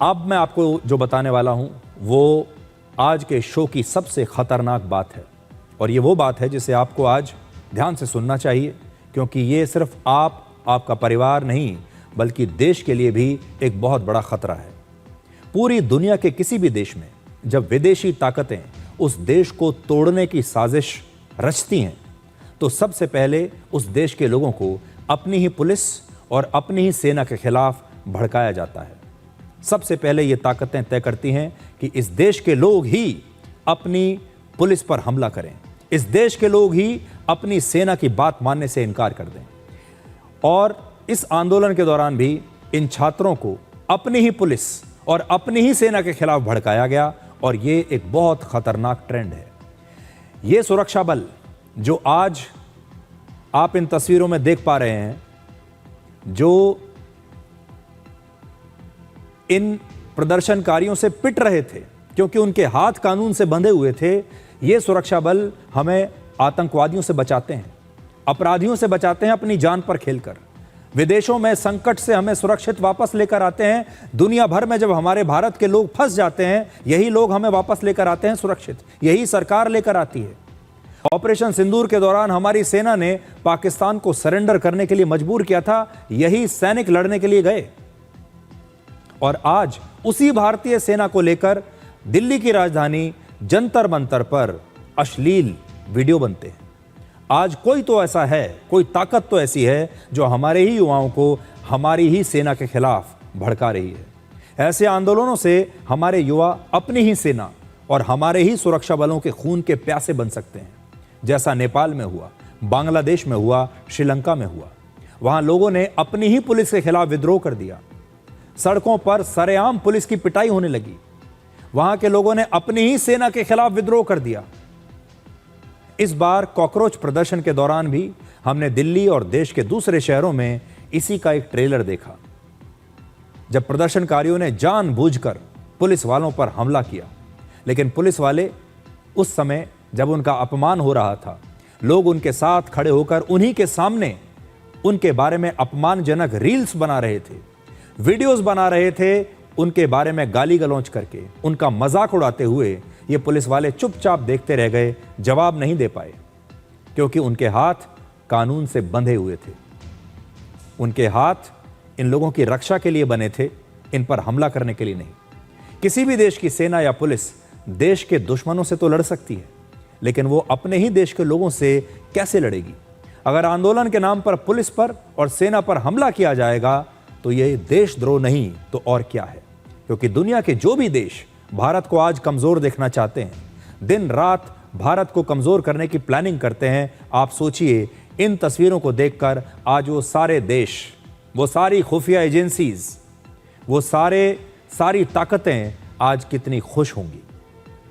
अब मैं आपको जो बताने वाला हूं वो आज के शो की सबसे खतरनाक बात है, और ये वो बात है जिसे आपको आज ध्यान से सुनना चाहिए, क्योंकि ये सिर्फ आपका परिवार नहीं बल्कि देश के लिए भी एक बहुत बड़ा खतरा है। पूरी दुनिया के किसी भी देश में जब विदेशी ताकतें उस देश को तोड़ने की साजिश रचती हैं तो सबसे पहले उस देश के लोगों को अपनी ही पुलिस और अपनी ही सेना के खिलाफ भड़काया जाता है। सबसे पहले ये ताकतें तय करती हैं कि इस देश के लोग ही अपनी पुलिस पर हमला करें, इस देश के लोग ही अपनी सेना की बात मानने से इनकार कर दें। और इस आंदोलन के दौरान भी इन छात्रों को अपनी ही पुलिस और अपनी ही सेना के खिलाफ भड़काया गया, और ये एक बहुत खतरनाक ट्रेंड है। ये सुरक्षा बल जो आज आप इन तस्वीरों में देख पा रहे हैं, जो इन प्रदर्शनकारियों से पिट रहे थे क्योंकि उनके हाथ कानून से बंधे हुए थे, ये सुरक्षा बल हमें आतंकवादियों से बचाते हैं, अपराधियों से बचाते हैं, अपनी जान पर खेलकर। विदेशों में संकट से हमें सुरक्षित वापस लेकर आते हैं। दुनिया भर में जब हमारे भारत के लोग फंस जाते हैं, यही लोग हमें वापस लेकर आते हैं सुरक्षित, यही सरकार लेकर आती है। ऑपरेशन सिंदूर के दौरान हमारी सेना ने पाकिस्तान को सरेंडर करने के लिए मजबूर किया था, यही सैनिक लड़ने के लिए गए। और आज उसी भारतीय सेना को लेकर दिल्ली की राजधानी जंतर मंतर पर अश्लील वीडियो बनते हैं। आज कोई तो ऐसा है, कोई ताकत तो ऐसी है जो हमारे ही युवाओं को हमारी ही सेना के खिलाफ भड़का रही है। ऐसे आंदोलनों से हमारे युवा अपनी ही सेना और हमारे ही सुरक्षा बलों के खून के प्यासे बन सकते हैं, जैसा नेपाल में हुआ, बांग्लादेश में हुआ, श्रीलंका में हुआ। वहां लोगों ने अपनी ही पुलिस के खिलाफ विद्रोह कर दिया, सड़कों पर सरेआम पुलिस की पिटाई होने लगी। वहां के लोगों ने अपनी ही सेना के खिलाफ विद्रोह कर दिया। इस बार कॉकरोच प्रदर्शन के दौरान भी हमने दिल्ली और देश के दूसरे शहरों में इसी का एक ट्रेलर देखा, जब प्रदर्शनकारियों ने जानबूझकर पुलिस वालों पर हमला किया। लेकिन पुलिस वाले उस समय जब उनका अपमान हो रहा था, लोग उनके साथ खड़े होकर उन्हीं के सामने उनके बारे में अपमानजनक रील्स बना रहे थे, वीडियोस बना रहे थे, उनके बारे में गाली गलौज करके उनका मजाक उड़ाते हुए ये पुलिस वाले चुपचाप देखते रह गए, जवाब नहीं दे पाए, क्योंकि उनके हाथ कानून से बंधे हुए थे। उनके हाथ इन लोगों की रक्षा के लिए बने थे, इन पर हमला करने के लिए नहीं। किसी भी देश की सेना या पुलिस देश के दुश्मनों से तो लड़ सकती है, लेकिन वो अपने ही देश के लोगों से कैसे लड़ेगी? अगर आंदोलन के नाम पर पुलिस पर और सेना पर हमला किया जाएगा तो ये देशद्रोह नहीं तो और क्या है। क्योंकि दुनिया के जो भी देश भारत को आज कमजोर देखना चाहते हैं, दिन रात भारत को कमजोर करने की प्लानिंग करते हैं। आप सोचिए, इन तस्वीरों को देखकर आज वो सारे देश, वो सारी खुफिया एजेंसीज, वो सारी ताकतें आज कितनी खुश होंगी।